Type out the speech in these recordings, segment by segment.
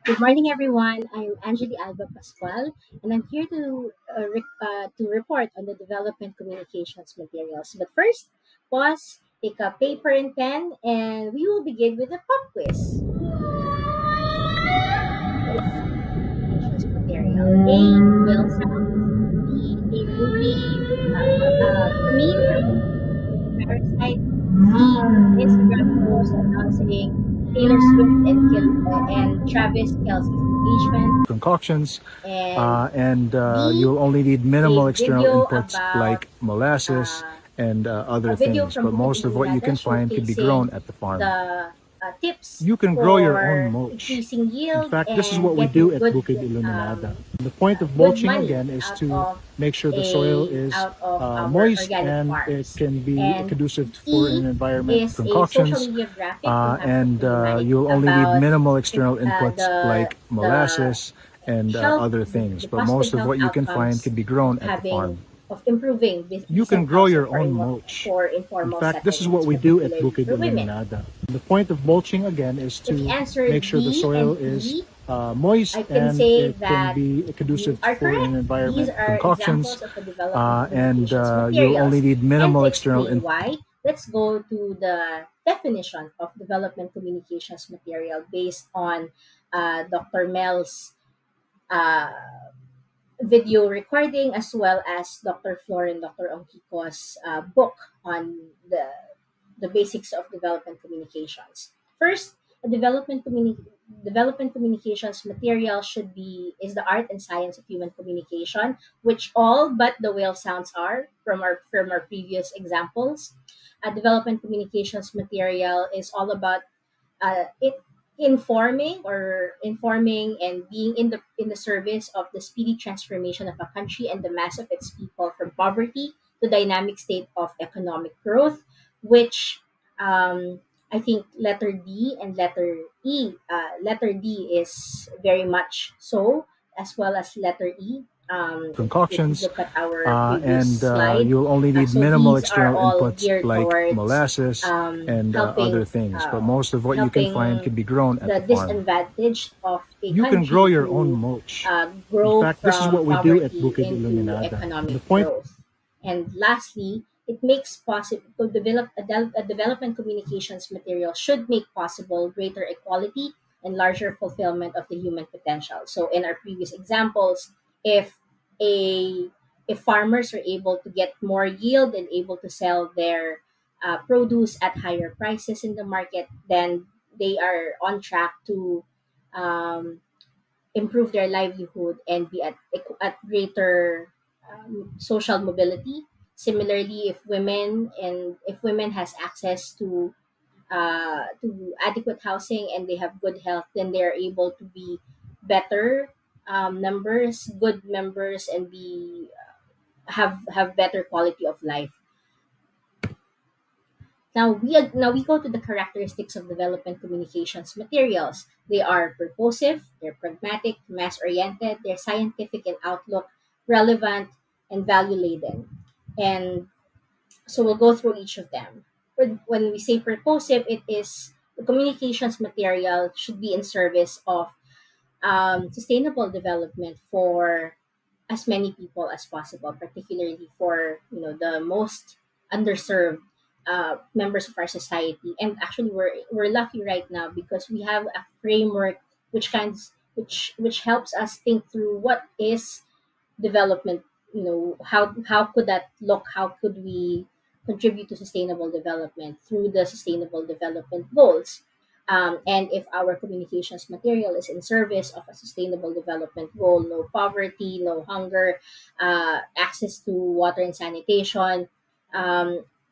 Good morning, everyone. I'm Angeli Alba Pascual, and I'm here to report on the development communications materials. But first, pause, take a paper and pen, and we will begin with a pop quiz. Communications material. A. Whale sounds. B. A movie meme from Parasite. C. An Instagram post announcing Taylor Swift and Travis Kelsey's engagement. Concoctions, And and D, you'll only need a minimal external video inputs about like molasses uh, and a other video things. from But Bukid most of what you Illuminada can find can be showcasing grown at the farm. the tips You can grow your own for mulch. increasing In yield fact, this is and what we do getting at Bukid Iluminada. The point of good mulching money again is out to of make sure the soil is our moist organic and it farms. can be And conducive for E an environment. is a social Concoctions, media graphic we have from and Humanity you'll only need about minimal external uh, inputs the like the molasses and health other things. the But positive most of health what you can find outcomes can be of grown at the having farm. of improving You can decent grow housing your own mulch. for In informal fact, this is what settlements, we do at particularly Bukid for women. Iluminada. The point of mulching again is If you to answered make sure the D soil and is E, I moist can and say it can that be you conducive are for an correct. These environment. are Concoctions, examples of the development and communications you'll only materials. need And minimal to external explain input. why, let's go to the definition of development communications material based on Dr. Mel's uh, video recording as well as Dr. Flor and Dr. Ongkiko's book on the basics of development communications. First, a development communications material should be is the art and science of human communication, which all but the whale sounds are from our previous examples. A development communications material is all about it informing and being in the service of the speedy transformation of a country and the mass of its people from poverty to dynamic state of economic growth, which I think letter D and letter E. Letter D is very much so, as well as letter E. If you Concoctions, look at our previous and slide, you'll only need so minimal these are external all inputs geared like towards molasses and other helping things. But most of what you can find can helping be grown at the the farm. disadvantage of a You can grow country your own to mulch. In grow fact, this is from what we do at poverty Bukid into Iluminada. The economic point growth. And lastly, it makes possible to develop a development communications material should make possible greater equality and larger fulfillment of the human potential. So in our previous examples, if a if farmers are able to get more yield and able to sell their produce at higher prices in the market, then they are on track to um, improve their livelihood and be at greater social mobility. Similarly, if women has access to adequate housing and they have good health, then they are able to be better good members, and be have better quality of life. Now we go to the characteristics of development communications materials. They are purposive, they're pragmatic, mass oriented, they're scientific in outlook, relevant, and value laden. And so we'll go through each of them. When we say purposive, it is the communications material should be in service of sustainable development for as many people as possible, particularly for the most underserved members of our society. And actually, we're lucky right now because we have a framework which helps us think through what is development. How could that look? How could we contribute to sustainable development through the sustainable development goals? And if our communications material is in service of a sustainable development goal, no poverty, no hunger, access to water and sanitation,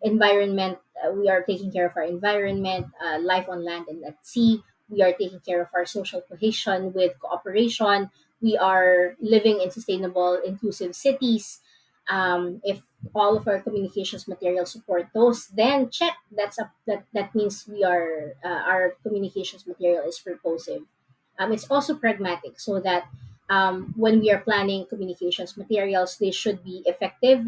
environment, we are taking care of our environment, life on land and at sea. We are taking care of our social cohesion with cooperation. We are living in sustainable, inclusive cities. If all of our communications materials support those, then check. That means our communications material is purposive. It's also pragmatic, so that when we are planning communications materials, they should be effective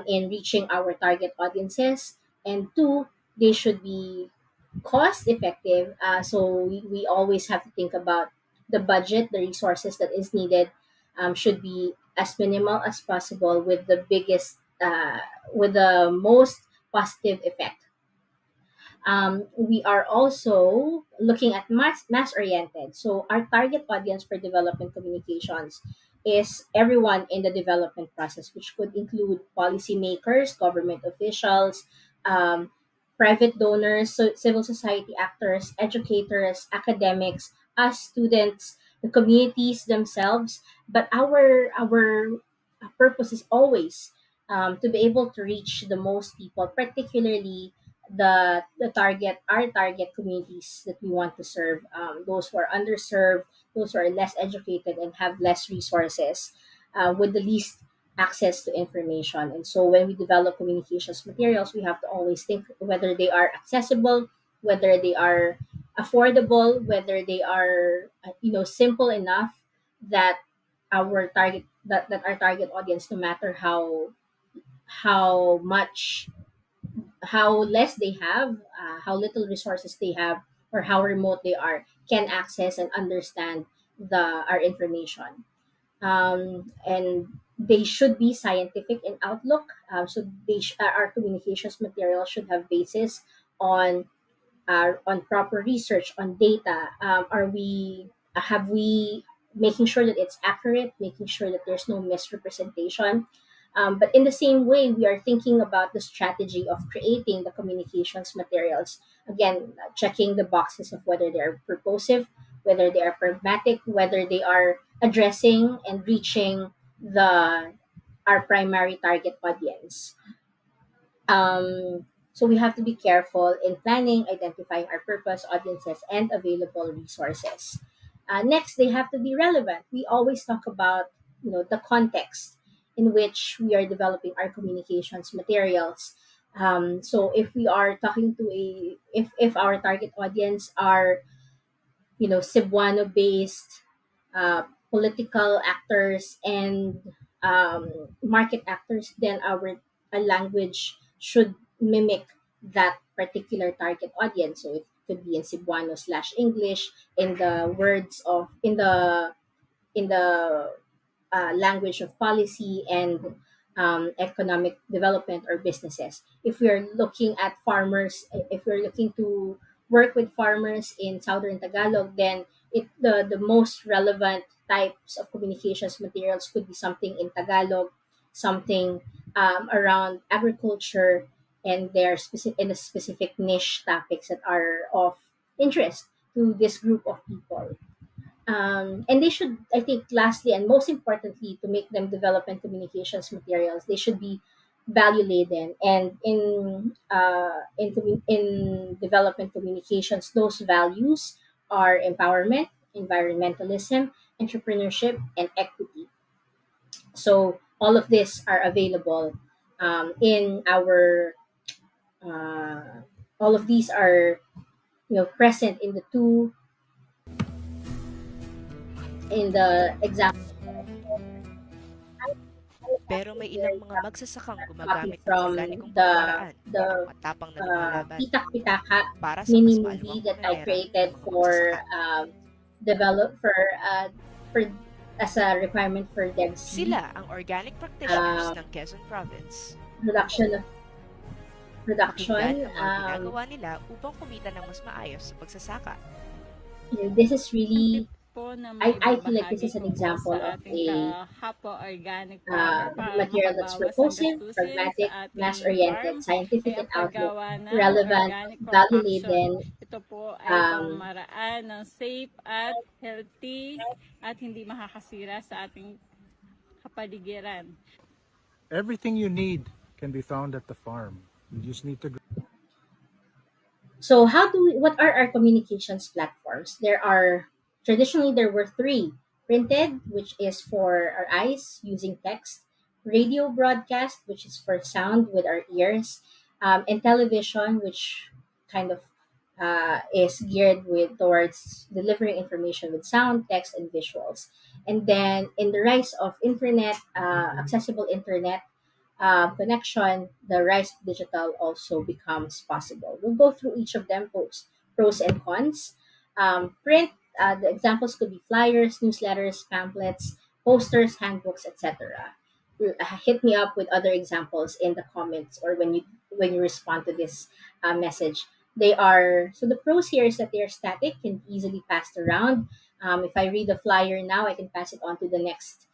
in reaching our target audiences, and two, they should be cost effective. So we always have to think about the budget, the resources that is needed should be as minimal as possible with the most positive effect. We are also looking at mass oriented. So our target audience for development communications is everyone in the development process, which could include policymakers, government officials, um, private donors, civil society actors, educators, academics, us students, the communities themselves. But our purpose is always to be able to reach the most people, particularly the target our target communities that we want to serve, those who are underserved, those who are less educated and have less resources, with the least access to information. And so when we develop communications materials, we have to always think whether they are accessible, whether they are affordable, whether they are simple enough that that our target audience, no matter how much how less they have, how little resources they have, or how remote they are, can access and understand our information. And they should be scientific in outlook. So our communications material should have basis on on proper research on data. Are we have we making sure that it's accurate, making sure that there's no misrepresentation. But in the same way, we are thinking about the strategy of creating the communications materials. Again, checking the boxes of whether they are purposive, whether they are pragmatic, whether they are addressing and reaching the our primary target audience. So we have to be careful in planning, identifying our purpose, audiences, and available resources. Next, they have to be relevant. We always talk about the context in which we are developing our communications materials. So if we are talking to if our target audience are Cebuano based political actors and market actors, then our language should mimic that particular target audience. So it could be in Cebuano slash English, in the words of in the language of policy and economic development or businesses. If we're looking at farmers, if we're looking to work with farmers in Southern Tagalog, then the most relevant types of communications materials could be something in Tagalog, something around agriculture, and their specific in the specific niche topics that are of interest to this group of people. And they should, I think, lastly and most importantly, to make them development communications materials, they should be value laden. And in development communications, those values are empowerment, environmentalism, entrepreneurship, and equity. So all of these are available in our all of these are present in the two in the example. Pero may ilang mga magsasakang Copy gumagamit ng from organikong the pamamaraan para the matapang na lumalaban Pitak Pitaka para sa mini mas movie maluwang that I pamimira ng created mga for magsasaka. develop for as a requirement for DevC, Sila ang organic practitioners uh, ng Quezon Province. production of Pakinggan production. ang mga ginagawa nila upang kumita ng mas maayos sa pagsasaka. This is Ang tip really po na I feel like this maibabahagi is an ko po example sa of ating a kapwa organic farmer para material that's makabawas ng propulsive, gastusin pragmatic, sa ating mass-oriented, farm ay scientific in ang outlook, paggawa ng relevant, organic compaction. value-laden, Ito po ay um, pamamaraan ng safe at healthy at hindi makakasira sa ating kapaligiran. Everything you need can be found at the farm. You just need to. So what are our communications platforms? Traditionally there were three: printed, which is for our eyes using text; radio broadcast, which is for sound with our ears; and television, which kind of is geared towards delivering information with sound, text, and visuals. And then in the rise of internet, accessible internet connection, the rise of digital also becomes possible. We'll go through each of them, pros and cons. Print, The examples could be flyers, newsletters, pamphlets, posters, handbooks, etc. Hit me up with other examples in the comments or when you respond to this message. They are so the pros here is that they are static, can be easily passed around. If I read the flyer now, I can pass it on to the next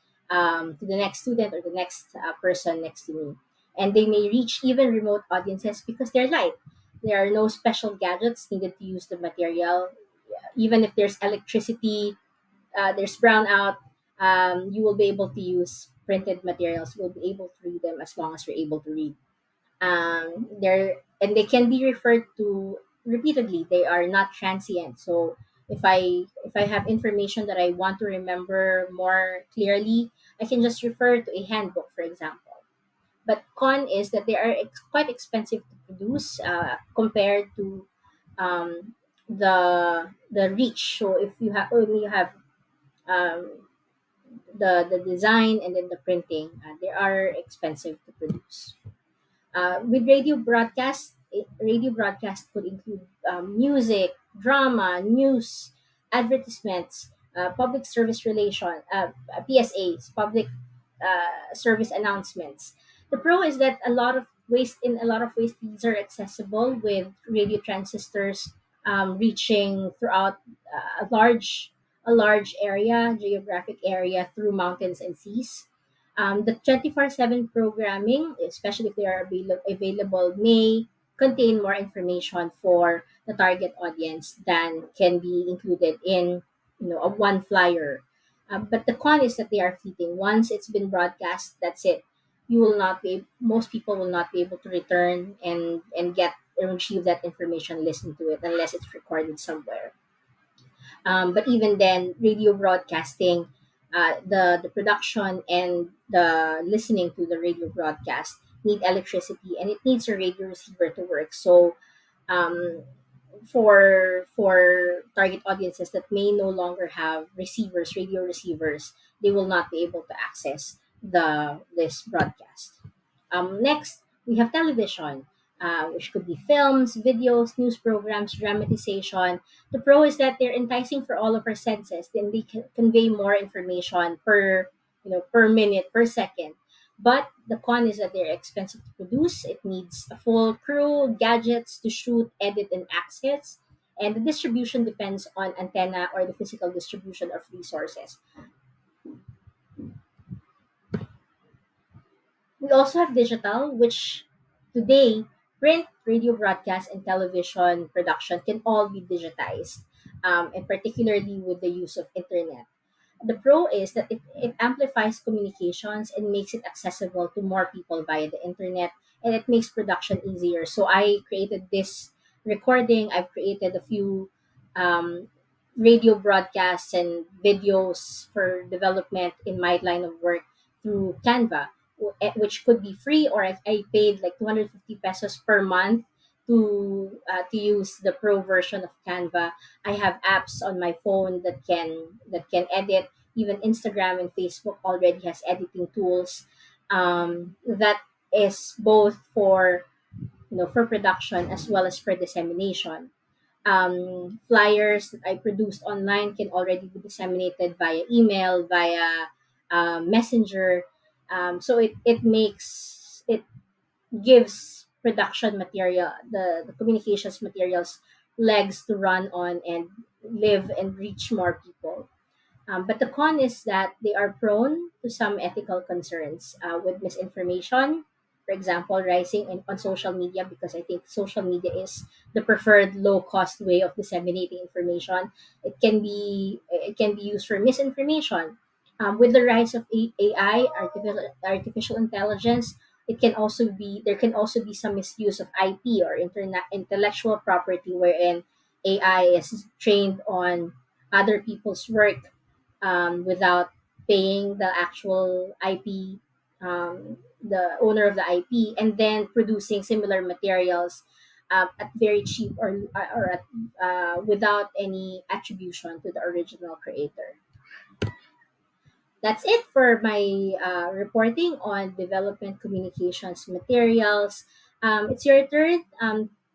student or the next person next to me, and they may reach even remote audiences because they're light. There are no special gadgets needed to use the material. Even if there's electricity, there's brownout, you will be able to use printed materials. You'll be able to read them as long as you're able to read. And they can be referred to repeatedly. They are not transient. So if I have information that I want to remember more clearly, I can just refer to a handbook, for example. But con is that they are quite expensive to produce compared to the reach. So if you have only have um, the design and then the printing, they are expensive to produce. With radio broadcast could include music, drama, news, advertisements, public service relation, PSAs, public service announcements. The pro is that a lot of ways these are accessible with radio transistors reaching throughout a large area, geographic area through mountains and seas. The 24/7 programming, especially if they are available, may contain more information for the target audience than can be included in a one flyer. But the con is that they are fleeting. Once it's been broadcast, that's it. Most people will not be able to return and get and retrieve that information, listen to it unless it's recorded somewhere. But even then, radio broadcasting, the production and the listening to the radio broadcast need electricity and it needs a radio receiver to work. So um, for target audiences that may no longer have radio receivers, they will not be able to access the this broadcast. Next, we have television, which could be films, videos, news programs, dramatization. The pro is that they're enticing for all of our senses. Then they can convey more information per minute, per second. But the con is that they're expensive to produce. It needs a full crew, gadgets to shoot, edit, and access. And the distribution depends on antenna or the physical distribution of resources. We also have digital, which today print, radio broadcast, and television production can all be digitized, and particularly with the use of internet. The pro is that it amplifies communications and makes it accessible to more people via the internet, and it makes production easier. So I created this recording. I've created a few um, radio broadcasts and videos for development in my line of work through Canva, which could be free, or I paid like 250 pesos per month to use the pro version of Canva. I have apps on my phone that can edit. Even Instagram and Facebook already has editing tools that is both for production as well as for dissemination. Flyers that I produced online can already be disseminated via email, via messenger. So it gives production material, the communications materials, legs to run on and live and reach more people. But the con is that they are prone to some ethical concerns with misinformation, for example, rising on social media, because I think social media is the preferred low cost way of disseminating information. It can be used for misinformation. With the rise of AI, artificial intelligence, there can also be some misuse of IP or internet intellectual property, wherein AI is trained on other people's work without paying the actual IP, the owner of the IP, and then producing similar materials at very cheap without any attribution to the original creator. That's it for my reporting on development communications materials. It's your turn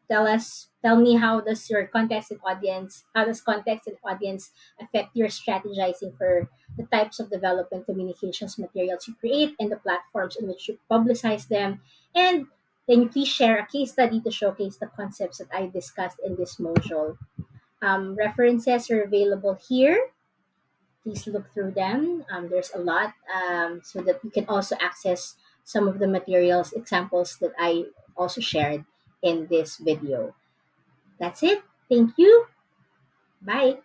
Tell me, how does context and audience affect your strategizing for the types of development communications materials you create and the platforms in which you publicize them? And then you please share a case study to showcase the concepts that I discussed in this module. References are available here. Please look through them. There's a lot, so that you can also access some of the materials, examples that I also shared in this video. That's it. Thank you. Bye.